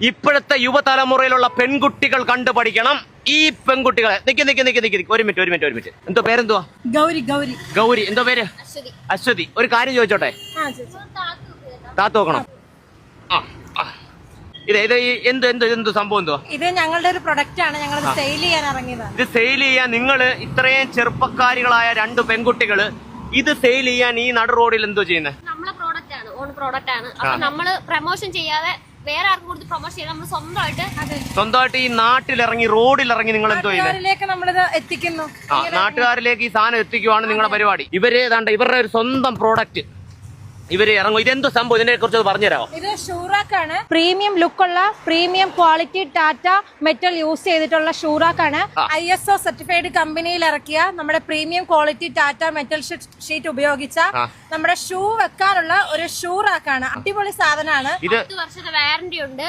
ഇപ്പോഴത്തെ യുവതലമുറയിലുള്ള പെൺകുട്ടികൾ കണ്ടു പഠിക്കണം. ഈ പെൺകുട്ടികളെ ഒരു മിനിറ്റ് എന്തോ പേരെന്തുവാ? ഗൗരി. എന്തോ പേര്? അശ്വതി. ഒരു കാര്യം ചോദിച്ചോട്ടെ, താത്തു നോക്കണം. എന്ത് സംഭവം എന്തുവാ? ഇത് ഞങ്ങളുടെ ഒരു പ്രൊഡക്റ്റ് ആണ്, ഞങ്ങൾ സെയിൽ ചെയ്യാൻ ഇറങ്ങിയതാണ്. ഇത് സെയിൽ ചെയ്യാൻ നിങ്ങൾ ഇത്രയും ചെറുപ്പക്കാരികളായ രണ്ട് പെൺകുട്ടികള് ഇത് സെയിൽ ചെയ്യാൻ ഈ നടു റോഡിൽ എന്തോ ചെയ്യുന്നത്? നമ്മളെ പ്രോഡക്റ്റ് ആണ്, ഓൺ പ്രോഡക്റ്റ് ആണ്. അപ്പൊ നമ്മള് പ്രൊമോഷൻ ചെയ്യാതെ വേറെ ആർക്കും കൊടുത്ത് പ്രൊമോഷൻ ചെയ്യാതെ നമ്മൾ സ്വന്തമായിട്ട് ഈ നാട്ടിലിറങ്ങി റോഡിലിറങ്ങി നിങ്ങൾ എന്തോ നമ്മളിത് എത്തിക്കുന്നു. നാട്ടുകാരിലേക്ക് ഈ സാധനം എത്തിക്കുവാണ് നിങ്ങളുടെ പരിപാടി. ഇവര് ഏതാണ്ട് ഇവരുടെ ഒരു സ്വന്തം പ്രോഡക്റ്റ് ഇവര് ഇറങ്ങും. ഇതെന്തോ സംഭവം, ഇതിനെ കുറിച്ച് പറഞ്ഞുതരാമോ? ഇത് ഷൂറാക്ക് ആണ്. പ്രീമിയം ലുക്കുള്ള premium quality Tata metal use ചെയ്തിട്ടുള്ള ഷൂറാക്ക് ആണ്. ISO സർട്ടിഫൈഡ് കമ്പനിയിൽ ഇറക്കിയ നമ്മുടെ premium quality Tata metal sheet ഉപയോഗിച്ച നമ്മുടെ ഷൂ വെക്കാനുള്ള ഒരു ഷൂറാക്ക് ആണ്. അടിപൊളി സാധനമാണ്. 10 വർഷത്തെ വാറന്റി ഉണ്ട്.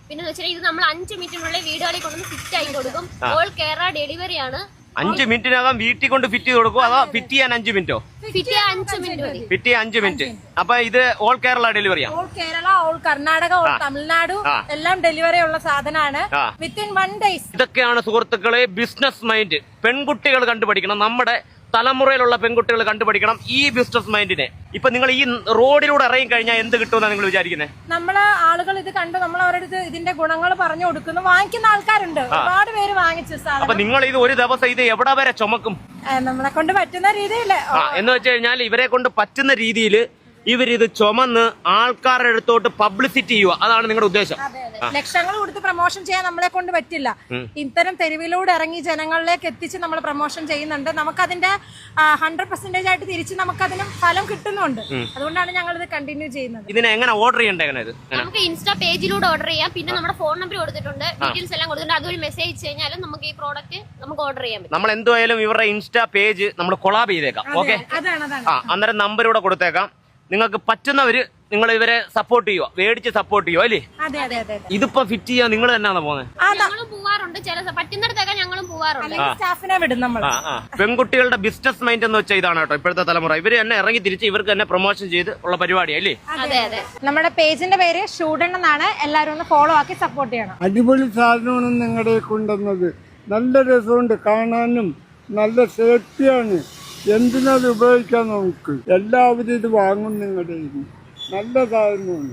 പിന്നെ ഇത് നമ്മൾ 5 മിനിറ്റിനുള്ളിൽ വീടുകളിൽ കൊണ്ടുവന്ന് ഫിറ്റ് ആയി കൊടുക്കും. ഓൾ കേരള ഡെലിവറി ആണ്. 5 മിനിറ്റിനകം വീട്ടിൽ കൊണ്ട് ഫിറ്റ് ചെയ്ത് കൊടുക്കും. അതോ ഫിറ്റ് ചെയ്യാൻ 5 മിനിറ്റോ? ഫിറ്റ് ചെയ്യാൻ 5 മിനിറ്റ് മതി. ഫിറ്റ് ചെയ്യാൻ 5 മിനിറ്റ്. അപ്പൊ ഇത് ഓൾ കേരള ഡെലിവറിയാണ്. All Kerala, all Karnataka, all Tamil Nadu എല്ലാം ഡെലിവറി ഉള്ള സാധനമാണ്. Within 1 days. ഇതൊക്കെയാണ് സുഹൃത്തുക്കളെ ബിസിനസ് മൈൻഡ്. പെൺകുട്ടികൾ കണ്ടുപഠിക്കണം. നമ്മുടെ തലമുറയിലുള്ള പെൺകുട്ടികൾ കണ്ടുപഠിക്കണം ഈ ബിസിനസ് മൈൻഡിനെ. ഇപ്പൊ നിങ്ങൾ ഈ റോഡിലൂടെ ഇറങ്ങി കഴിഞ്ഞാൽ എന്ത് കിട്ടുമെന്നാണ് നിങ്ങൾ വിചാരിക്കുന്നത്? നമ്മള് ആളുകൾ ഇത് കണ്ട് നമ്മൾ അവരുടെ ഇതിന്റെ ഗുണങ്ങൾ പറഞ്ഞു കൊടുക്കുന്നു. വാങ്ങിക്കുന്ന ആൾക്കാരുണ്ട്, ഒരുപാട് പേര് വാങ്ങിച്ചു. അപ്പൊ നിങ്ങൾ ഇത് ഒരു ദിവസം ഇത് എവിടെ വരെ ചുമക്കും? നമ്മളെ കൊണ്ട് പറ്റുന്ന രീതിയില് എന്ന് വെച്ച് കഴിഞ്ഞാൽ ഇവരെ കൊണ്ട് പറ്റുന്ന രീതിയിൽ ഇവരിത് ചുമന്ന് ആൾക്കാരുടെ അടുത്തോട്ട് പബ്ലിസിറ്റി ചെയ്യുക. അതാണ് നിങ്ങളുടെ ഉദ്ദേശം. ലക്ഷങ്ങൾ കൊടുത്ത് പ്രൊമോഷൻ ചെയ്യാൻ നമ്മളെ കൊണ്ട് പറ്റില്ല. ഇത്തരം തെരുവിലൂടെ ഇറങ്ങി ജനങ്ങളിലേക്ക് എത്തിച്ച് നമ്മൾ പ്രൊമോഷൻ ചെയ്യുന്നുണ്ട്. നമുക്കതിന്റെ 100% ആയിട്ട് തിരിച്ച് നമുക്കതിന് ഫലം കിട്ടുന്നുണ്ട്. അതുകൊണ്ടാണ് ഞങ്ങൾ ഇത് കണ്ടിന്യൂ ചെയ്യുന്നത്. ഇതിനെ എങ്ങനെ ഓർഡർ ചെയ്യണ്ടേ? നമുക്ക് ഇൻസ്റ്റാ പേജിലൂടെ ഓർഡർ ചെയ്യാം. പിന്നെ നമ്മുടെ ഫോൺ നമ്പർ കൊടുത്തിട്ടുണ്ട്, ഡീറ്റെയിൽസ് എല്ലാം കൊടുത്തിട്ടുണ്ട്. അതുവഴി മെസ്സേജ് കഴിഞ്ഞാലും നമുക്ക് ഈ പ്രോഡക്റ്റ് നമുക്ക് ഓർഡർ ചെയ്യാൻ പറ്റും. നമ്മൾ എന്തായാലും ഇവരുടെ ഇൻസ്റ്റാ പേജ് നമ്മൾ കൊളാബ് ചെയ്തേക്കാം. ഓക്കെ, അന്നേരം നമ്പർ ഇവിടെ കൊടുത്തേക്കാം. നിങ്ങൾക്ക് പറ്റുന്നവര് നിങ്ങൾ ഇവരെ സപ്പോർട്ട് ചെയ്യുക, മേടിച്ച് സപ്പോർട്ട് ചെയ്യുക അല്ലേ? ഇതിപ്പോ ഫിറ്റ് ചെയ്യാൻ നിങ്ങൾ തന്നെയാണോ പോകുന്നത്? ഞങ്ങളും പോവാറുണ്ട്, ചില പറ്റുന്നിടത്തൊക്കെ ഞങ്ങളും പോവാറുണ്ട്. സ്റ്റാഫിനെ വിടും നമ്മൾ. പെൺകുട്ടികളുടെ ബിസിനസ് മൈൻഡ് എന്ന് വെച്ചാൽ ഇതാണ് കേട്ടോ ഇപ്പോഴത്തെ തലമുറ. ഇവര് തന്നെ ഇറങ്ങി തിരിച്ച് ഇവർക്ക് തന്നെ പ്രൊമോഷൻ ചെയ്ത് ഉള്ള പരിപാടി അല്ലേ? നമ്മുടെ പേജിന്റെ പേര് ഷൂഡൺ എന്നാണ്. എല്ലാവരും ഒന്ന് ഫോളോ ആക്കി സപ്പോർട്ട് ചെയ്യണം. അടിപൊളി സാധനമാണ് നിങ്ങളുടെ കൊണ്ടുവന്നത്. നല്ല രസമുണ്ട് കാണാനും, നല്ല സേഫ്റ്റിയാണ്. എന്തിനത് ഉപയോഗിക്കാൻ നമുക്ക് എല്ലാവരും ഇത് വാങ്ങും. നിങ്ങളുടെ നല്ല സാധനമാണ്.